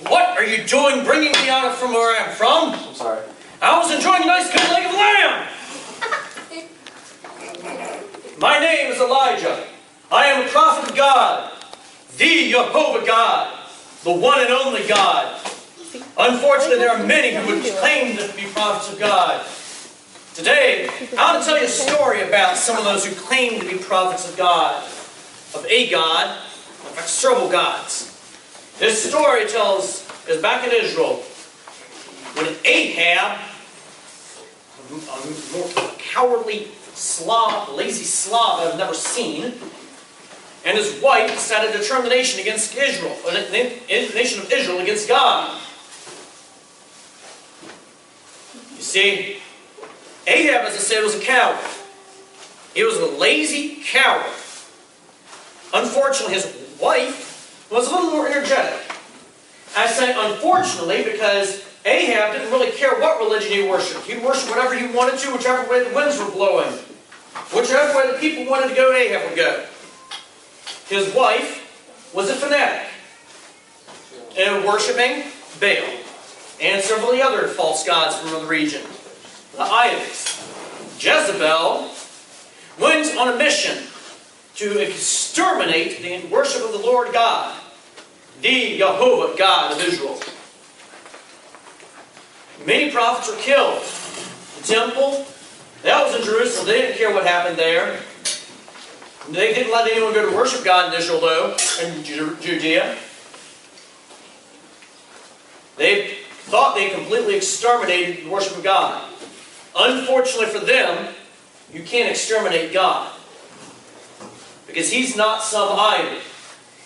What are you doing bringing me out from where I'm from? I'm sorry. I was enjoying a nice good leg of lamb. My name is Elijah. I am a prophet of God, the Jehovah God, the one and only God. Unfortunately, there are many who would claim to be prophets of God. Today, I want to tell you a story about some of those who claim to be prophets of God, of a God, in fact, several gods. This story is back in Israel, when Ahab, a more cowardly Slav, lazy Slav I've never seen, and his wife decided to turn the nation against Israel, the nation of Israel against God. You see, Ahab, as I said, was a coward. He was a lazy coward. Unfortunately, his wife was a little more energetic. I say unfortunately because Ahab didn't really care what religion he worshipped. He worshipped whatever he wanted to, whichever way the winds were blowing. Whichever way the people wanted to go, Ahab would go. His wife was a fanatic in worshipping Baal and several of the other false gods from the region, the idols. Jezebel went on a mission to exterminate the worship of the Lord God, the Jehovah God of Israel. Many prophets were killed. The temple, that was in Jerusalem. They didn't care what happened there. They didn't let anyone go to worship God in Israel, though, in Judea. They thought they completely exterminated the worship of God. Unfortunately for them, you can't exterminate God. Because He's not some idol.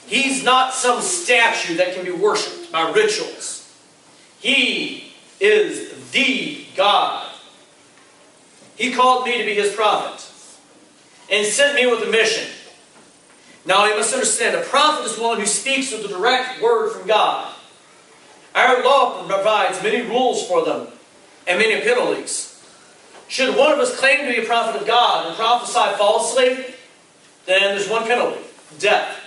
He's not some statue that can be worshipped by rituals. He is the God. He called me to be His prophet and sent me with a mission. Now you must understand, a prophet is one who speaks with the direct word from God. Our law provides many rules for them and many penalties. Should one of us claim to be a prophet of God and prophesy falsely, then there's one penalty: death.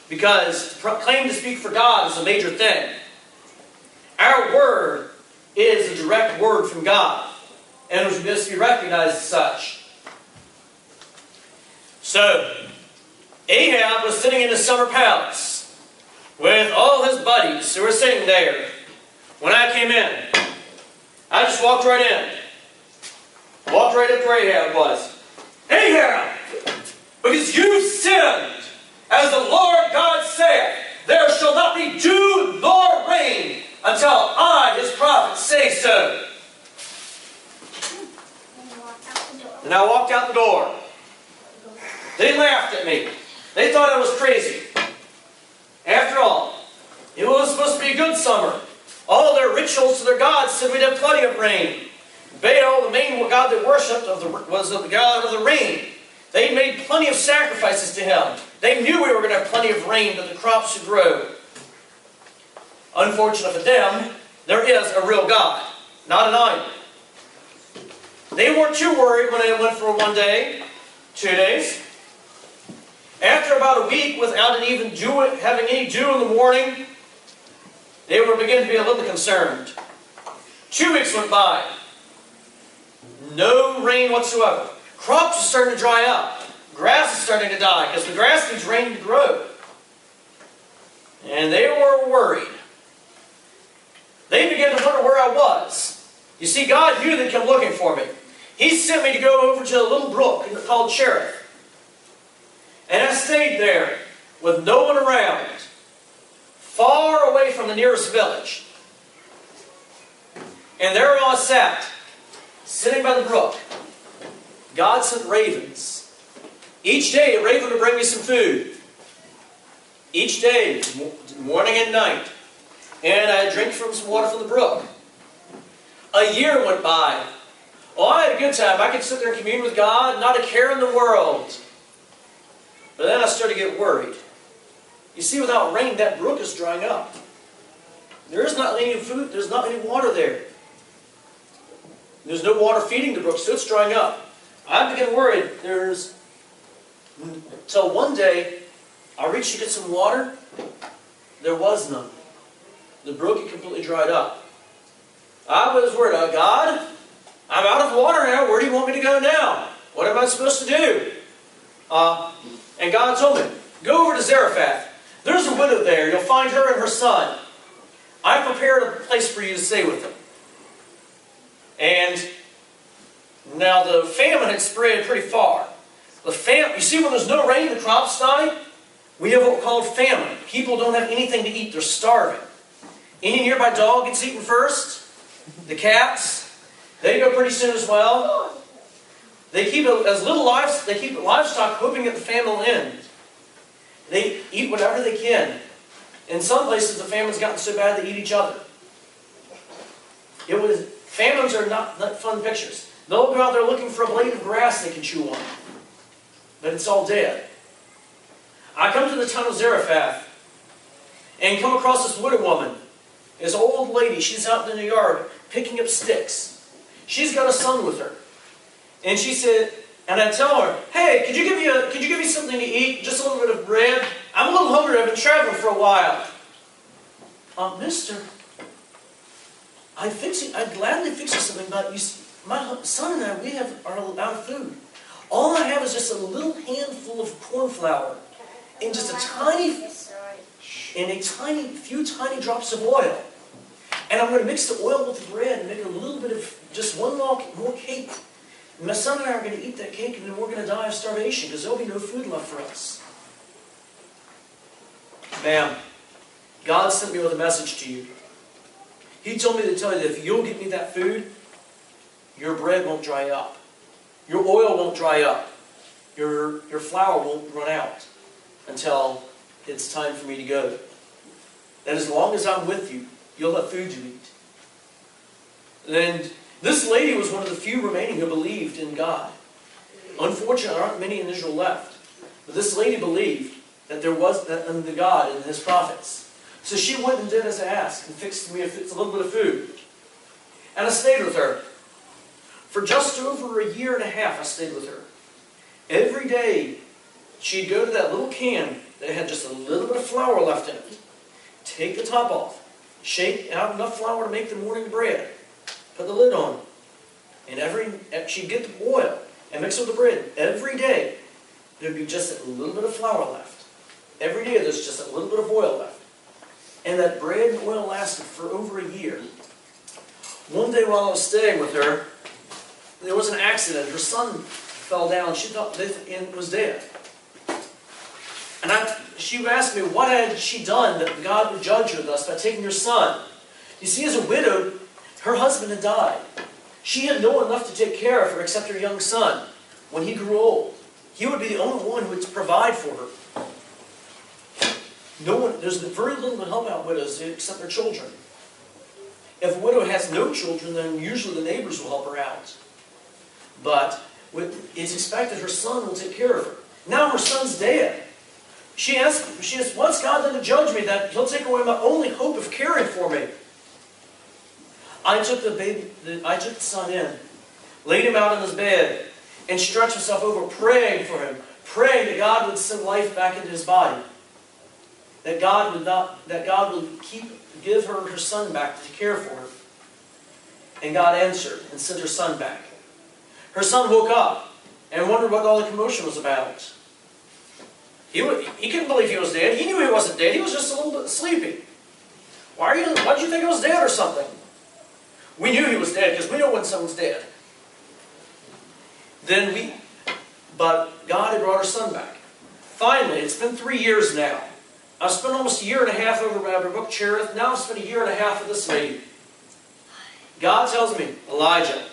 Because to claim to speak for God is a major thing. Our word is a direct word from God, and it must be recognized as such. So, Ahab was sitting in his summer palace with all his buddies who were sitting there. When I came in, I just walked right in. Walked right up to where Ahab was. Ahab, because you sinned, as the Lord God saith, there shall not be dew nor rain until I, His prophet, say so. And I walked out the door. They laughed at me. They thought I was crazy. After all, it was supposed to be a good summer. All their rituals to their gods said we'd have plenty of rain. Baal, the main god they worshipped, was the god of the rain. They made plenty of sacrifices to him. They knew we were going to have plenty of rain that the crops should grow. Unfortunately for them, there is a real God, not an idol. They weren't too worried when they went for 1 day, 2 days. After about a week without even having any dew in the morning, they were beginning to be a little concerned. 2 weeks went by. No rain whatsoever. Crops are starting to dry up. Grass is starting to die because the grass needs rain to grow. And they were worried. They began to wonder where I was. You see, God knew they'd come looking for me. He sent me to go over to a little brook called Cherith. And I stayed there with no one around, far away from the nearest village. And there I sat, sitting by the brook. God sent ravens. Each day a raven would bring me some food. Each day, morning and night. And I'd drink from some water from the brook. A year went by. Oh, I had a good time. I could sit there and commune with God, not a care in the world. But then I started to get worried. You see, without rain, that brook is drying up. There is not any food, there's not any water there. There's no water feeding the brook, so it's drying up. I began worried. There's Until one day, I reached to get some water. There was none. The brook had completely dried up. I was worried, God, I'm out of water now. Where do you want me to go now? What am I supposed to do? And God told me, go over to Zarephath. There's a widow there. You'll find her and her son. I prepared a place for you to stay with them. And now the famine had spread pretty far. You see, when there's no rain, the crops die. We have what we call famine. People don't have anything to eat. They're starving. Any nearby dog gets eaten first. The cats, they go pretty soon as well. They keep livestock hoping that the famine will end. They eat whatever they can. In some places, the famine's gotten so bad they eat each other. Famines are not fun pictures. They'll go out there looking for a blade of grass they can chew on. But it's all dead. I come to the town of Zarephath and come across this widow woman. This old lady, she's out in the yard picking up sticks. She's got a son with her. And she said, and I tell her, hey, could you give me something to eat? Just a little bit of bread? I'm a little hungry. I've been traveling for a while. Mister, I'd gladly fix you something, but my son and I, are out of food. All I have is just a little handful of corn flour and just few tiny drops of oil. And I'm going to mix the oil with the bread and make a little bit of just one more cake. And my son and I are going to eat that cake, and then we're going to die of starvation because there'll be no food left for us. Ma'am, God sent me with a message to you. He told me to tell you that if you'll get me that food, your bread won't dry up. Your oil won't dry up. Your flour won't run out until it's time for me to go. That as long as I'm with you, you'll have food to eat. And this lady was one of the few remaining who believed in God. Unfortunately, there aren't many in Israel left. But this lady believed that there was in the God and His prophets. So she went and did as I asked and fixed me a little bit of food. And I stayed with her. For just over a year and a half, I stayed with her. Every day, she'd go to that little can that had just a little bit of flour left in it. Take the top off. Shake out enough flour to make the morning bread. Put the lid on. And she'd get the oil and mix it with the bread. Every day, there'd be just a little bit of flour left. Every day, there's just a little bit of oil left. And that bread and oil lasted for over a year. One day while I was staying with her, there was an accident. Her son fell down. She thought and was dead. And she asked me, what had she done that God would judge her thus by taking her son? You see, as a widow, her husband had died. She had no one left to take care of her except her young son. When he grew old, he would be the only one who would provide for her. There's very little to help out widows except their children. If a widow has no children, then usually the neighbors will help her out. But it's expected her son will take care of her. Now her son's dead. She asked, what's God done to judge me that He'll take away my only hope of caring for me? I took the son in, laid him out in his bed, and stretched myself over, praying for him, praying that God would send life back into his body. That God would give her son back to care for her. And God answered and sent her son back. Her son woke up and wondered what all the commotion was about. He couldn't believe he was dead. He knew he wasn't dead. He was just a little bit sleepy. Why did you think he was dead or something? We knew he was dead because we know when someone's dead. But God had brought her son back. Finally, it's been 3 years now. I've spent almost a year and a half over Rabbi Book Cherith. Now I've spent a year and a half with this lady. God tells me, Elijah,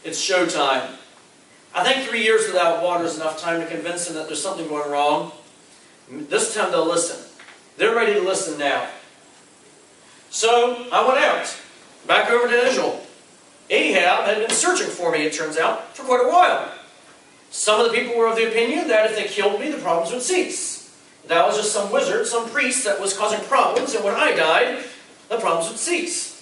it's showtime. I think 3 years without water is enough time to convince them that there's something going wrong. This time they'll listen. They're ready to listen now. So I went out, back over to Israel. Ahab had been searching for me, it turns out, for quite a while. Some of the people were of the opinion that if they killed me, the problems would cease. That was just some wizard, some priest that was causing problems, and when I died, the problems would cease.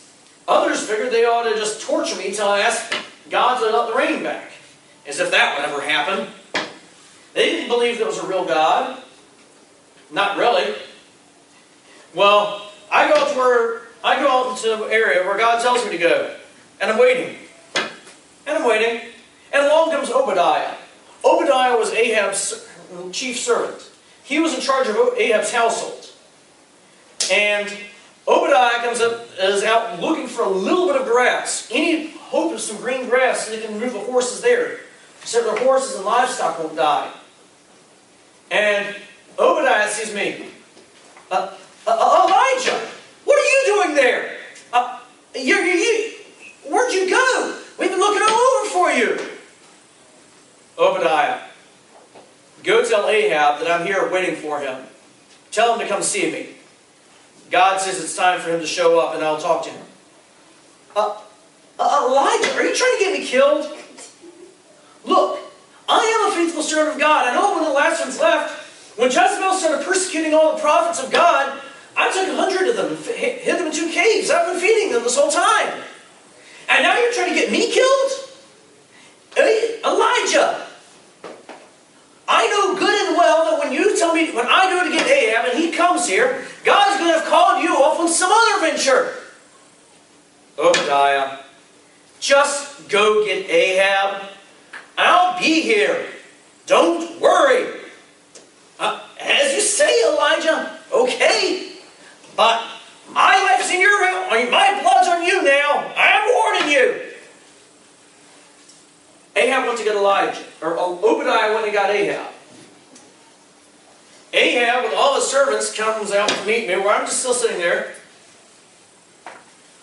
Others figured they ought to just torture me until I asked God to let the rain back. As if that would ever happen. They didn't believe there was a real God. Not really. Well, I go out into the area where God tells me to go. And I'm waiting. And I'm waiting. And along comes Obadiah. Obadiah was Ahab's chief servant. He was in charge of Ahab's household. And Obadiah comes up, is out looking for a little bit of grass. Any hope of some green grass so they can move the horses there, so their horses and livestock won't die. And Obadiah sees me. Elijah, what are you doing there? Where'd you go? We've been looking all over for you. Obadiah, go tell Ahab that I'm here waiting for him. Tell him to come see me. God says it's time for him to show up and I'll talk to him. Elijah, are you trying to get me killed? Look, I am a faithful servant of God. I know when the last one's left, when Jezebel started persecuting all the prophets of God, I took 100 of them and hid them in 2 caves. I've been feeding them this whole time. And now you're trying to get me killed? Elijah, I know good and well that when you tell me, when I go to get Ahab and he comes here, God's going to have called you off on some other venture. Obadiah, just go get Ahab. I'll be here. Don't worry. As you say, Elijah, okay. But my life's in your hand. My blood's on you now. I'm warning you. Ahab went to get Elijah. Or Obadiah went and got Ahab. Ahab, with all his servants, comes out to meet me where I'm just still sitting there.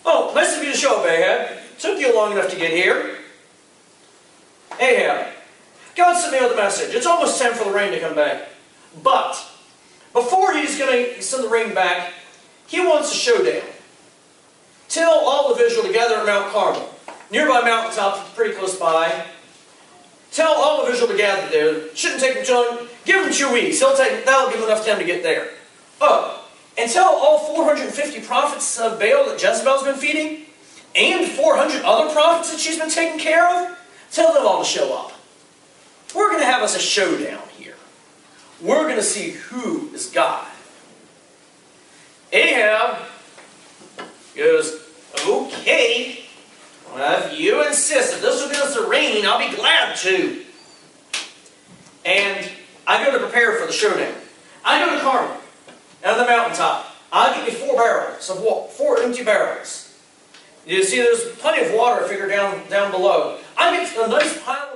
Oh, nice of you to show up, Ahab. Took you long enough to get here. Ahab, God sent me with a message. It's almost time for the rain to come back. But before he's going to send the rain back, he wants a showdown. Tell all of Israel to gather at Mount Carmel, nearby mountaintop, pretty close by. Tell all of Israel to gather there. Shouldn't take him too. Give him 2 weeks. That'll give him enough time to get there. Oh, and tell all 450 prophets of Baal that Jezebel's been feeding, and 400 other prophets that she's been taking care of. Tell them all to show up. We're going to have us a showdown here. We're going to see who is God. Ahab goes, okay, well, if you insist, if this will get us the rain, I'll be glad to. And I go to prepare for the showdown. I go to Carmel, on the mountaintop. I'll get me 4 barrels of water, 4 empty barrels. You see, there's plenty of water, I figure, down below. I get a nice pile